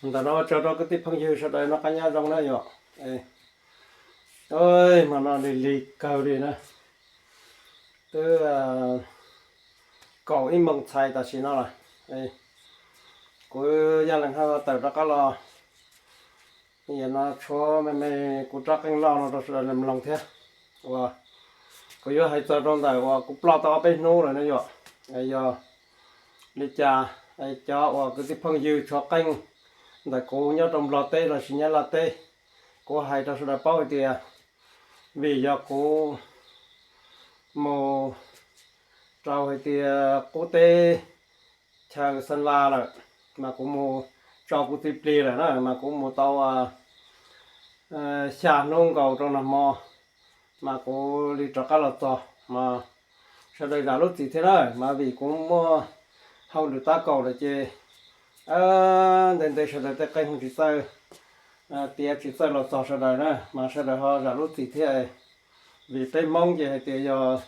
แต่nó cho nó cái tiếp phong dư sau đây nó cá nhá rong nó nhọ ơi mà nó đi lì cầu đi nè từ cầu im mông xài ta xin nó là cô gia đình họ tự ra cá lo giờ nó cho mày cô chắc cái lo nó rồi sẽ làm lòng thế và cô yêu hay cho trong đời và cô lo tao bên nô rồi nó nhọ giờ đi cha cho và cái tiếp phong dư cho canh tại cô nhớ trong lò tê là xin nhớ là tê cô hay cho sự bao thì vì do cô mồ trâu hay thì cô tê chờ sân la rồi mà cô mồ trâu cô tiếp đi rồi đó mà cô mồ tàu xả nông cầu trong nằm mò mà cô đi cho cá lọt to mà sau đây là lúc gì thế đó mà vì cũng mua hậu được ta cầu là chứ đến đây sau đây ta canh chỉ sao tiệt chỉ sao lọt to sau đây nữa mà sau đây họ là lúc gì thế vì tây mông gì thì giờ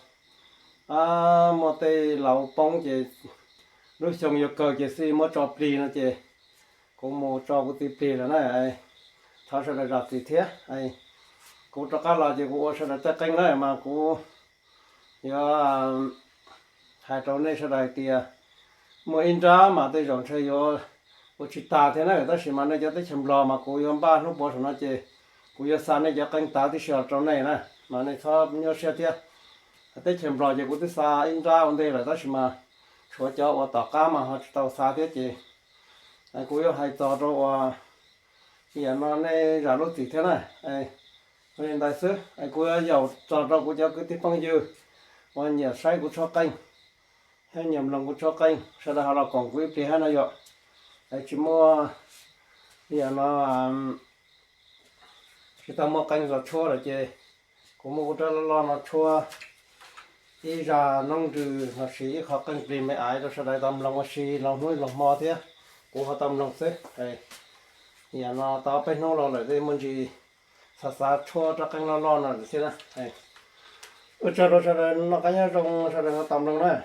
một tây lẩu bông gì lúc xong giờ cờ gì xí mất cho pli nữa chứ cũng mua cho cái pli là này thao sau đây là gì thế cũng cho cá là gì cũng sau đây ta canh này mà cũng giờ hai trâu này sau đây thì mua in ra mà tôi chọn chơi vô có chỉ ta thế này ta chỉ mà nó cho tới chấm lò mà cũng yếm ba lúc bỏ xuống nó chơi cũng giờ sáng này giờ canh ta thì sửa trâu này nè mà này sao nhớ xe thế tới chấm lò giờ cũng tới xa in ra vấn đề là ta chỉ mà cho ở tàu cá mà họ tàu xa thế chứ cũng giờ hai trâu rồi giờ nó này ra lúc gì thế này nên đại sứ cũng giờ giàu trâu cũng cho cái tiếp phong dư và nhà sai cũng cho canh hay nhầm lòng cũng cho canh sau đó họ là còn quý thì hay là vậy chỉ mua giờ nó chỉ tao mua canh rồi chua rồi chứ cũng mua cho lo nó chua đi ra nông trừ nó xí họ canh thì mấy ai rồi sau đó tao lòng xí lòng nuôi lòng mò thế cũng họ tao lòng xí giờ nó tao phải nấu rồi thì mình chỉ sa chua cho canh lo nó thế này cho nó sau đó nó cái nhá trong sau đó nó tao lòng này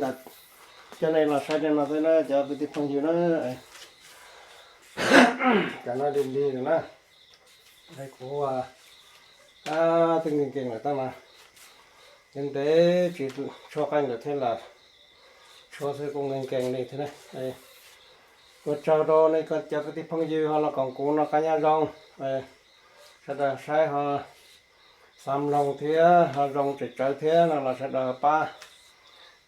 đặt cho nên là sai nên là thế nó cho cái tiếp phong gì nó cả nó đi rồi đó đây của từng kinh người ta mà nhưng để chỉ cho cái người thế là cho sự công nghệ kèn này thế này đây có cho đó này có cho cái tiếp phong gì hoặc là còn cũng nó cái nhà rong đây sẽ là sai họ xăm lông thế họ rong chỉ trái thế là sẽ là ba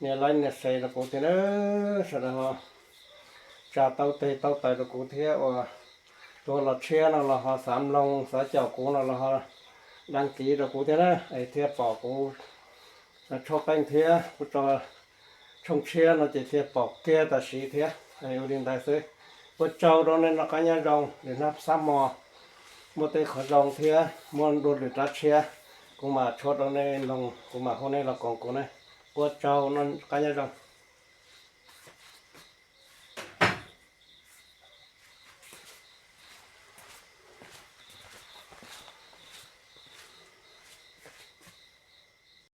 nhà lấy nhà xây là cũng thế nữa sẽ là họ trà tàu tây là cũng thế và tôi là xe là họ xăm lông xã chảo cũng là họ đăng ký là cũng thế đó ấy thế bỏ cũng cho canh thế cũng cho trong xe nó chỉ thế bỏ kia ta xí thế ấy ở bên đại sứ có trâu đó nên là cái nhà rong để nắp xăm mò một tay khó rong thế muốn đồ để ra xe cũng mà cho đó nên lòng cũng mà hôm nay là còn này có trâu nó cái nhà rong